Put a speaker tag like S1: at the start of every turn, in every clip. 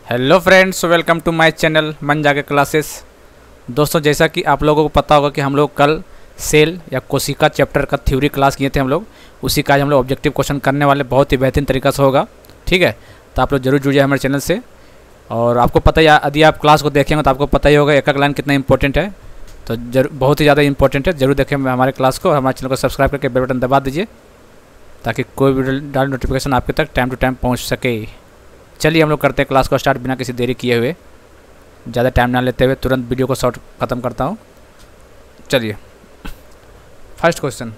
S1: Hello friends, welcome to my channel मन जाके classes. दोस्तों, जैसा कि आप लोगों को पता होगा कि हम लोग कल सेल या कोशिका चैप्टर का थ्योरी क्लास किए थे हम लोग। उसी का आज हम लोग ऑब्जेक्टिव क्वेश्चन करने वाले, बहुत ही बेहतरीन तरीका से होगा। ठीक है, तो आप लोग जरूर जुड़िए हमारे चैनल से। और आपको पता ही, यदि आप क्लास को देखेंगे तो आपको पता ही होगा एक एक लाइन कितना इंपॉर्टेंट है। तो जरूर, बहुत ही ज़्यादा इंपॉर्टेंट है। जरूर देखें हमारे क्लास को और हमारे चैनल को सब्सक्राइब करके बेल बटन दबा दीजिए ताकि कोई भी डाल नोटिफिकेशन आपके तक टाइम टू टाइम पहुँच सके। चलिए हम लोग करते हैं क्लास को स्टार्ट बिना किसी देरी किए हुए। ज़्यादा टाइम ना लेते हुए तुरंत वीडियो को शॉर्ट ख़त्म करता हूँ। चलिए first question,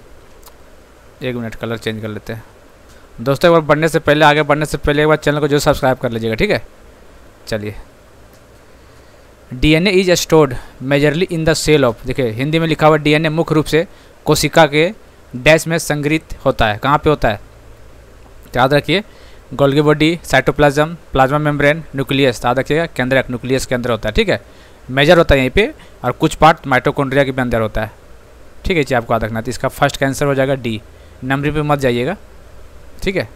S1: 1 minute colour change कर लेते हैं। दोस्तों, एक बार बढ़ने से पहले, आगे बढ़ने से पहले एक बार चैनल को जो सब्सक्राइब कर लीजिएगा। ठीक है, चलिए। DNA is stored majorly in the cell of, देखिए हिंदी में लिखा हुआ डीएनए मुख्य रूप से कोशिका के डैश में संग्रहित होता है। कहाँ पे होता है? याद रखिए, Golgi body, cytoplasm, plasma membrane, nucleus. याद रखिएगा, केंद्रक न्यूक्लियस के अंदर होता है। ठीक है, मेजर होता है यहीं पे, और कुछ पार्ट माइटोकॉन्ड्रिया के भी अंदर होता है। ठीक है जी, आपको याद रखना है। तो इसका फर्स्ट का आंसर हो जाएगा डी। नंबरिंग पे मत जाइएगा। ठीक है,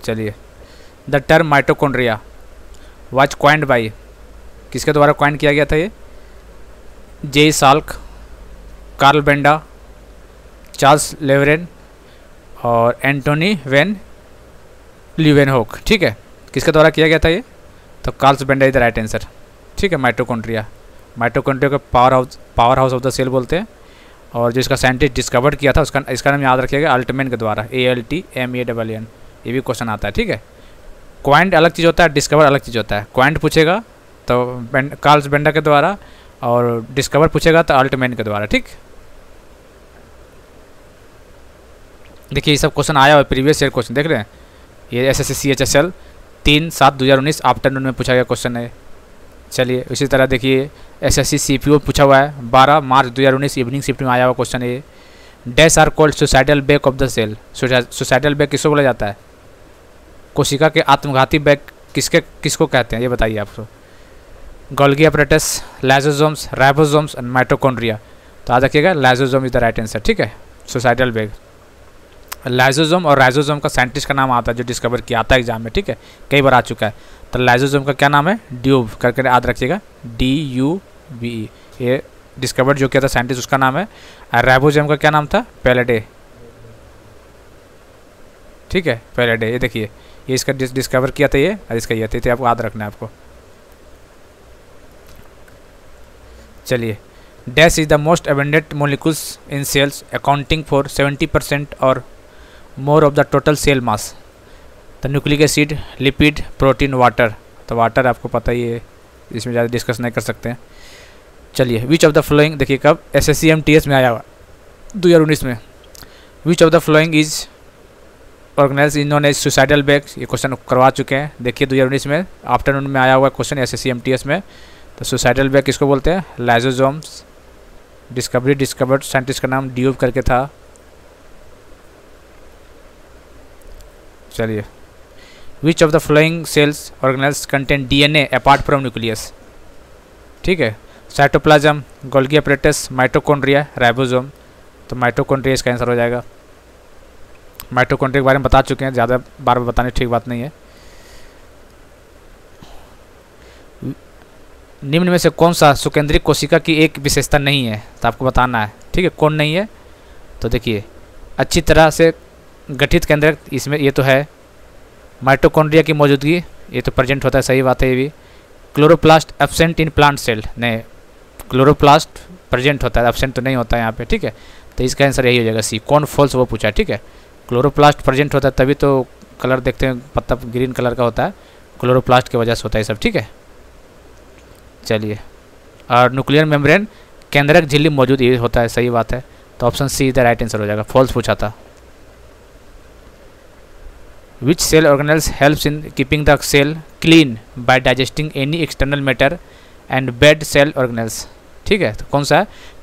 S1: चलिए। The term mitochondria was coined bye, किसके द्वारा कॉइन किया गया था ये? जे साल्क, कार्ल बेंडा, चार्ल्स लेवरेन और एंटोनी वेन ल्यूवेनहोक। ठीक है, किसके द्वारा किया गया था ये? तो Carl Benda is the right answer. ठीक है, माइटोकॉन्ड्रिया को power house of the cell बोलते हैं। और जो इसका साइंटिस्ट डिस्कवर किया था इसका नाम याद रखिएगा, अल्टमैन के द्वारा, ALTMANN। ये भी क्वेश्चन आता है। ठीक है, क्वाइंड अलग चीज़ होता है, डिस्कवर अलग चीज़ होता है। क्वाइंड पूछेगा तो कार्ल बेंडा के द्वारा, और डिस्कवर पूछेगा तो अल्टमैन के द्वारा। ठीक, देखिए ये सब क्वेश्चन आया हुआ है, प्रीवियस ईयर क्वेश्चन देख रहे हैं। ये SSC CHSL 3/7/2019 आफ्टरनून में पूछा गया क्वेश्चन है। चलिए, इसी तरह देखिए SSC CPO पूछा हुआ है, 12 मार्च 2019 इवनिंग शिफ्ट में आया हुआ क्वेश्चन है। Dash are called suicidal bag of the cell. Suicidal bag किसको बोला जाता है? कोशिका के आत्मघाती बैक किसको कहते हैं, ये बताइए आपको। Golgi apparatus, lysosomes, ribosomes and mitochondria. तो याद रखिएगा, lysosome is the right answer. ठीक है, सुसाइडल बैक। लाइसोसोम और राइबोसोम का साइंटिस्ट का नाम आता है जो डिस्कवर किया, आता है एग्जाम में। ठीक है, कई बार आ चुका है। तो लाइसोसोम का क्या नाम है? ड्यूब करके याद रखिएगा, DUBE। ये डिस्कवर जो किया था साइंटिस्ट, उसका नाम है। और राइबोसोम का क्या नाम था? पैलेडे। ठीक है, पैलेडे। ये देखिए, ये इसका डिस्कवर किया था ये, और इसका ये थे, आपको याद रखना है आपको। चलिए, dash is the most abundant molecules in cells accounting for 70% और more of the total cell mass. तो nucleic acid, lipid, protein, water. तो वाटर आपको पता ही है, इसमें ज़्यादा डिस्कस नहीं कर सकते हैं। चलिए, विच ऑफ द फ्लोइंग, देखिए कब SSC MTS में आया हुआ 2019 में। Which of the following is organise in known as suicidal bag. ये क्वेश्चन करवा चुके हैं, देखिए 2019 में आफ्टरनून में आया हुआ क्वेश्चन SSC MTS में। तो सुसाइडल बैक किसको बोलते हैं? लाइसोसोम्स। डिस्कवर्ड साइंटिस्ट का नाम ड्यूब करके था। चलिए, which of the following cells organelles contain DNA apart from nucleus. ठीक है, cytoplasm, Golgi apparatus, mitochondria, ribosome. तो माइटोकॉन्ड्रिया इसका आंसर हो जाएगा। माइटोकॉन्ड्रिया के बारे में बता चुके हैं, ज़्यादा बार बार बताने ठीक बात नहीं है। निम्न में से कौन सा सुकेंद्रिक कोशिका की एक विशेषता नहीं है? तो आपको बताना है। ठीक है, कौन नहीं है? तो देखिए, अच्छी तरह से गठित केंद्रक, इसमें ये तो है। माइटोकॉन्ड्रिया की मौजूदगी, ये तो प्रेजेंट होता है, सही बात है ये भी। Chloroplast absent in plant cell, नहीं, क्लोरोप्लास्ट प्रेजेंट होता है, एब्सेंट तो नहीं होता है यहाँ पे। ठीक है, तो इसका आंसर यही हो जाएगा सी। कौन फॉल्स वो पूछा है। ठीक है, क्लोरोप्लास्ट प्रेजेंट होता है तभी तो कलर देखते हैं, पत्ता ग्रीन कलर का होता है, क्लोरोप्लास्ट की वजह से होता है सब। ठीक है, चलिए। और न्यूक्लियर मेम्ब्रेन, केंद्रक झिल्ली मौजूद ये होता है, सही बात है। तो option C the right answer हो जाएगा, फॉल्स पूछा था। Which cell organelles helps in keeping the cell clean by digesting any external matter and bad cell organelles. ठीक है, तो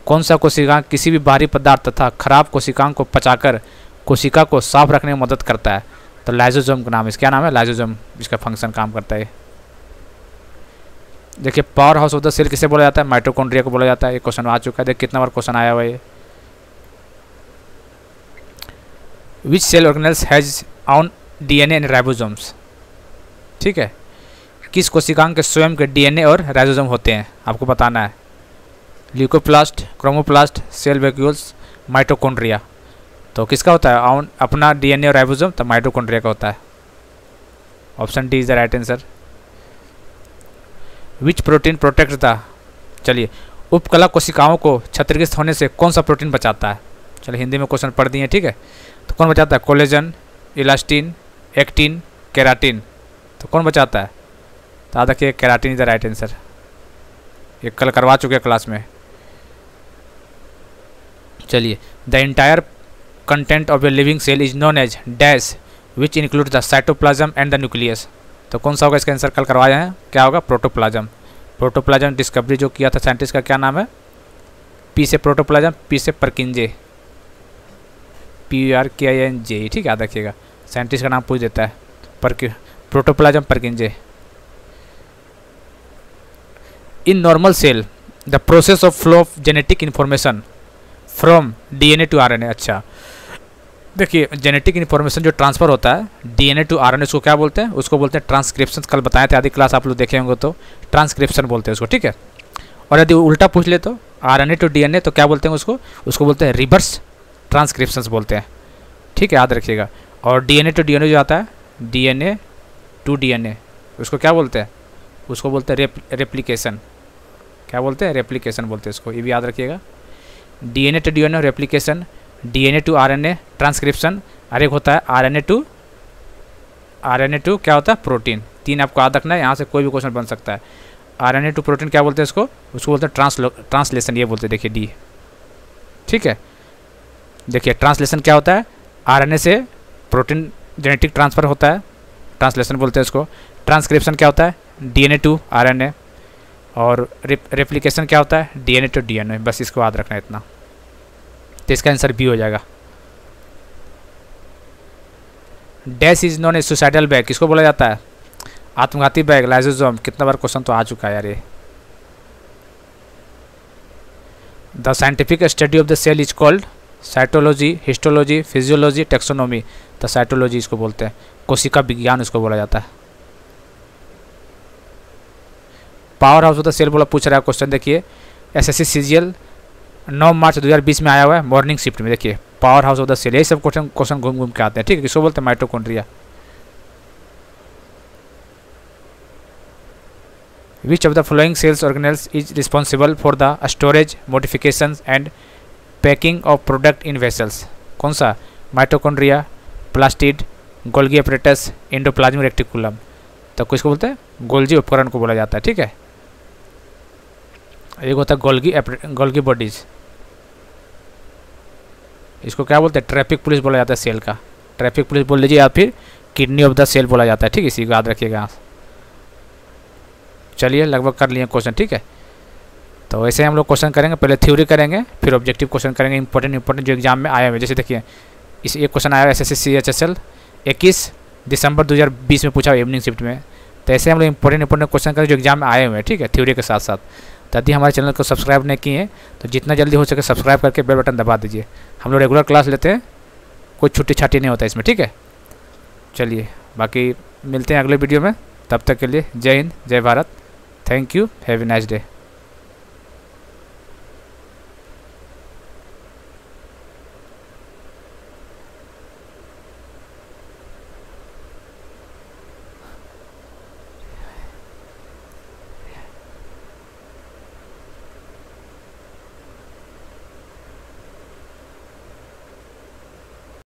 S1: कौन सा कोशिका किसी भी बाहरी पदार्थ तथा खराब कोशिकाओं को पचाकर कोशिका को साफ रखने में मदद करता है? तो लाइसोसोम का नाम है, क्या नाम है? लाइसोसोम, इसका फंक्शन काम करता है। देखिए, power house of the cell किसे बोला जाता है? माइटोकॉन्ड्रिया को बोला जाता है। ये क्वेश्चन आ चुका है, देखिए कितना बार क्वेश्चन आया हुआ है। Which cell organelles has on DNA and ribosomes. ठीक है। किस कोशिकांग के स्वयं के डीएनए और राइजोसोम होते हैं, आपको बताना है। Leucoplast, chromoplast, cell vacuoles, mitochondria. तो किसका होता है अपना डीएनए और राइबोसोम, तो माइटोकॉन्ड्रिया का होता है। Option D is the right answer. Which protein protect the, चलिए, उपकला कोशिकाओं को क्षतिग्रस्त होने से कौन सा प्रोटीन बचाता है। चलिए हिंदी में क्वेश्चन पढ़ दिए, ठीक है। तो कौन बचाता है, कोलेजन, इलास्टिन, एक्टिन, केराटिन। तो कौन बचाता है, तो याद रखिए keratin is the right answer. ये कल करवा चुके क्लास में। चलिए, the entire content of a living cell is known as dash which include the cytoplasm and the nucleus. तो कौन सा होगा इसका आंसर, कल करवाया है, क्या होगा, प्रोटोप्लाज्म। प्रोटोप्लाज्म डिस्कवरी जो किया था साइंटिस्ट का क्या नाम है, पी से प्रोटोप्लाज्म, पी से परकिंजे, PRKINJ, ठीक है, याद रखिएगा। साइंटिस्ट का नाम पूछ देता है, protoplasm Purkinje. In normal cell the process of flow of genetic information from DNA to RNA। अच्छा, देखिए जेनेटिक इन्फॉर्मेशन जो ट्रांसफ़र होता है DNA टू RNA, उसको क्या बोलते हैं, उसको बोलते हैं ट्रांसक्रिप्शन। कल बताए थे, आधी क्लास आप लोग देखे होंगे, तो ट्रांसक्रिप्शन बोलते हैं उसको, ठीक है। और यदि उल्टा पूछ ले तो RNA टू DNA, तो क्या बोलते हैं उसको बोलते हैं रिवर्स ट्रांसक्रिप्शंस बोलते हैं, ठीक है, याद रखिएगा। और DNA टू DNA जो आता है, DNA टू DNA, उसको क्या बोलते हैं, उसको बोलते हैं रेप्लिकेशन। क्या बोलते हैं, रेप्लिकेशन बोलते हैं उसको, ये भी याद रखिएगा। DNA to DNA replication, DNA to RNA transcription, और एक होता है RNA टू क्या होता है, प्रोटीन। तीन आपको याद रखना है, यहाँ से कोई भी क्वेश्चन बन सकता है। RNA टू प्रोटीन क्या बोलते हैं उसको बोलते हैं ट्रांसलेशन, ये बोलते हैं, देखिए डी, ठीक है। देखिए ट्रांसलेशन क्या होता है, RNA से प्रोटीन जेनेटिक ट्रांसफ़र होता है, ट्रांसलेशन बोलते हैं उसको। ट्रांसक्रिप्शन क्या होता है, DNA टू RNA। और रेप्लिकेशन क्या होता है, DNA टू DNA। बस इसको याद रखना है इतना, तो इसका आंसर बी हो जाएगा। Dash is non A suicidal bag, किसको बोला जाता है, आत्मघाती बैग, लाइसोसोम। कितना बार क्वेश्चन तो आ चुका है यार ये। The scientific study of the cell is called cytology, histology, physiology, taxonomy. The cytology इसको बोलते हैं, कोशिका विज्ञान उसको बोला जाता है। Power house of the cell बोला पूछ रहा है क्वेश्चन, देखिए SSC CGL 9 मार्च 2020 में आया हुआ है, मॉर्निंग शिफ्ट में। देखिए power house of the cell, यही सब क्वेश्चन घूम घूम के आते हैं, ठीक है। किसको बोलते हैं, mitochondria. Which of the following sales organelles is responsible for the storage, modification and packing of product in vessels. कौन सा, mitochondria, plastid, Golgi apparatus, endoplasmic reticulum. तो किसको बोलते हैं, गोल्जी उपकरण को बोला जाता है, ठीक है। एक होता है गोल्गी बॉडीज, इसको क्या बोलते हैं, ट्रैफिक पुलिस बोला जाता है सेल का। ट्रैफिक पुलिस बोल लीजिए, या फिर किडनी ऑफ द सेल बोला जाता है, ठीक है, इसी को याद रखिएगा। चलिए लगभग कर लिए क्वेश्चन, ठीक है। तो ऐसे हम लोग क्वेश्चन करेंगे, पहले थ्योरी करेंगे, फिर ऑब्जेक्टिव क्वेश्चन करेंगे, इंपॉर्टेंट जो एग्जाम में आए हुए। जैसे देखिए इस एक क्वेश्चन आया SSC CHSL 21 दिसंबर 2020 में पूछा इवनिंग शिफ्ट में। तो ऐसे हम लोग इंपॉर्टेंट क्वेश्चन करें जो एग्जाम में आए हुए हैं, ठीक है, थ्योरी के साथ साथ। तो यदि हमारे चैनल को सब्सक्राइब नहीं किए हैं तो जितना जल्दी हो सके सब्सक्राइब करके बेल बटन दबा दीजिए। हम लोग रेगुलर क्लास लेते हैं, कोई छुट्टी छाटी नहीं होता इसमें, ठीक है। चलिए बाकी मिलते हैं अगले वीडियो में, तब तक के लिए जय हिंद, जय Bharat, thank you, have a nice day.